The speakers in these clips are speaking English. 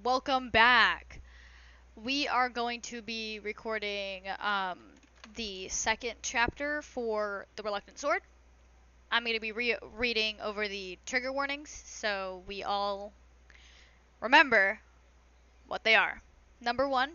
welcome back. We are going to be recording the second chapter for The Reluctant Sword. I'm going to be reading over the trigger warnings so we all remember what they are. Number one,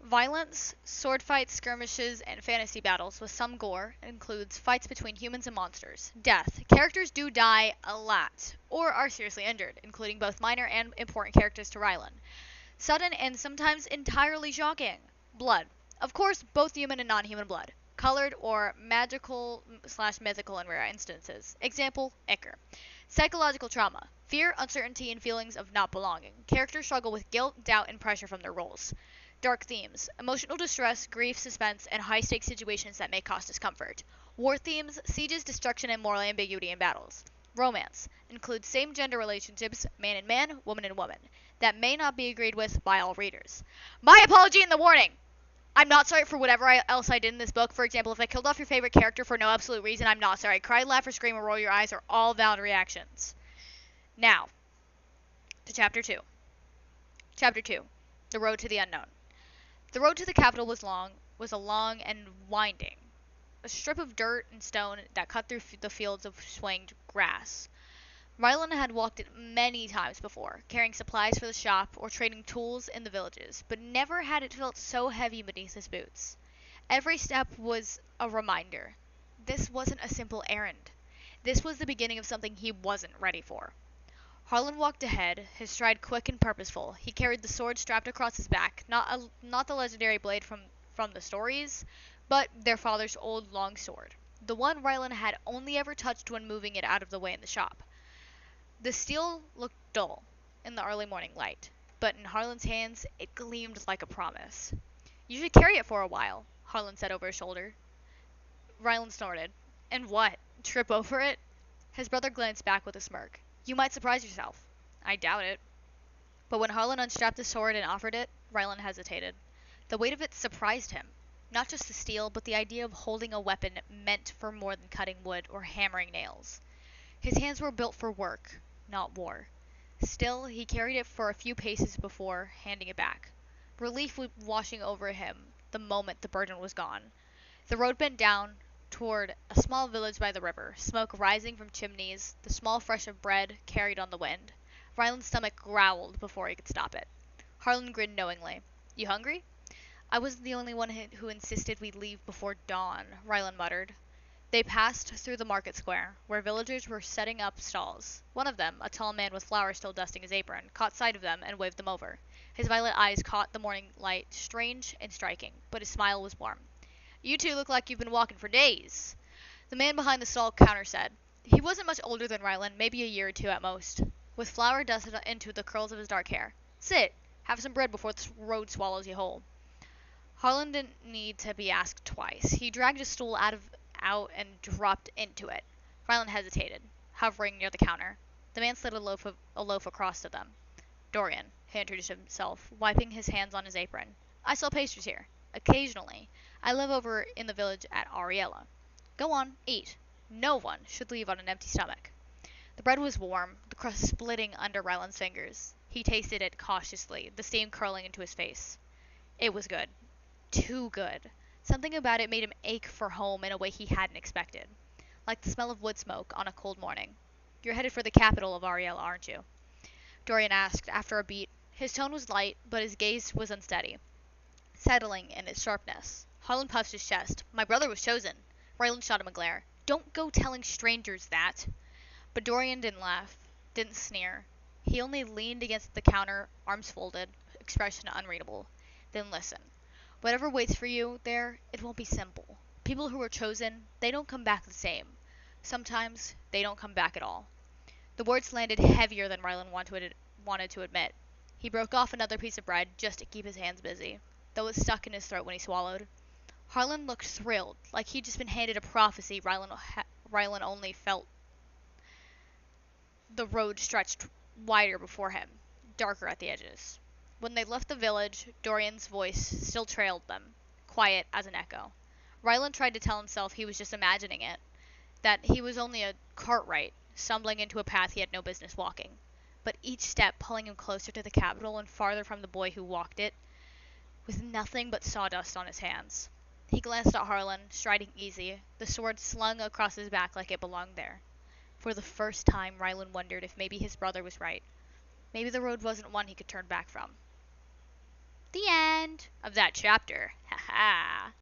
violence, sword fights, skirmishes, and fantasy battles with some gore. It includes fights between humans and monsters. Death. Characters do die a lot, or are seriously injured, including both minor and important characters to Rylan. Sudden and sometimes entirely shocking. Blood. Of course, both human and non-human blood. Colored or magical/mythical in rare instances. Example, Ichor. Psychological trauma. Fear, uncertainty, and feelings of not belonging. Characters struggle with guilt, doubt, and pressure from their roles. Dark themes. Emotional distress, grief, suspense, and high-stakes situations that may cause discomfort. War themes. Sieges, destruction, and moral ambiguity in battles. Romance. Includes same-gender relationships, man and man, woman and woman, that may not be agreed with by all readers. My apology in the warning! I'm not sorry for whatever else I did in this book. For example, if I killed off your favorite character for no absolute reason, I'm not sorry. Cry, laugh, or scream, or roll your eyes are all valid reactions. Now, to Chapter 2. Chapter 2. The Road to the Unknown. The road to the capital was a long and winding. A strip of dirt and stone that cut through the fields of swaying grass. Rylan had walked it many times before, carrying supplies for the shop or trading tools in the villages, but never had it felt so heavy beneath his boots. Every step was a reminder. This wasn't a simple errand. This was the beginning of something he wasn't ready for. Harlan walked ahead, his stride quick and purposeful. He carried the sword strapped across his back, not the legendary blade from the stories, but their father's old long sword, the one Rylan had only ever touched when moving it out of the way in the shop. The steel looked dull in the early morning light, but in Harlan's hands it gleamed like a promise. You should carry it for a while, Harlan said over his shoulder. Rylan snorted. And what? Trip over it? His brother glanced back with a smirk. You might surprise yourself. I doubt it. But when Harlan unstrapped the sword and offered it, Rylan hesitated. The weight of it surprised him. Not just the steel, but the idea of holding a weapon meant for more than cutting wood or hammering nails. His hands were built for work, not war. Still, he carried it for a few paces before handing it back. Relief was washing over him the moment the burden was gone. The road bent down toward a small village by the river, smoke rising from chimneys, the small fresh of bread carried on the wind. Rylan's stomach growled before he could stop it. Harlan grinned knowingly. You hungry? I wasn't the only one who insisted we leave before dawn, Rylan muttered. They passed through the market square, where villagers were setting up stalls. One of them, a tall man with flour still dusting his apron, caught sight of them and waved them over. His violet eyes caught the morning light, strange and striking, but his smile was warm. You two look like you've been walking for days, the man behind the stall counter said. He wasn't much older than Rylan, maybe a year or two at most, with flour dusted into the curls of his dark hair. Sit, have some bread before the road swallows you whole. Harlan didn't need to be asked twice. He dragged a stool out and dropped into it. Rylan hesitated, hovering near the counter. The man slid a loaf across to them. Dorian, he introduced himself, wiping his hands on his apron. I sell pastries here. Occasionally. I live over in the village at Ariella. Go on, eat. No one should leave on an empty stomach. The bread was warm, the crust splitting under Rylan's fingers. He tasted it cautiously, the steam curling into his face. It was good. Too good. Something about it made him ache for home in a way he hadn't expected. Like the smell of wood smoke on a cold morning. You're headed for the capital of Ariella, aren't you? Dorian asked after a beat. His tone was light, but his gaze was unsteady, settling in its sharpness. Harlan puffed his chest. My brother was chosen. Rylan shot him a glare. Don't go telling strangers that. But Dorian didn't laugh, didn't sneer. He only leaned against the counter, arms folded, expression unreadable. Then listen. Whatever waits for you there, it won't be simple. People who are chosen, they don't come back the same. Sometimes, they don't come back at all. The words landed heavier than Rylan wanted to admit. He broke off another piece of bread just to keep his hands busy, though it stuck in his throat when he swallowed. Harlan looked thrilled, like he'd just been handed a prophecy. Rylan only felt the road stretched wider before him, darker at the edges. When they left the village, Dorian's voice still trailed them, quiet as an echo. Rylan tried to tell himself he was just imagining it, that he was only a cartwright, stumbling into a path he had no business walking, but each step pulling him closer to the capital and farther from the boy who walked it, with nothing but sawdust on his hands. He glanced at Harlan, striding easy, the sword slung across his back like it belonged there. For the first time, Rylan wondered if maybe his brother was right. Maybe the road wasn't one he could turn back from. The end of that chapter. Ha ha.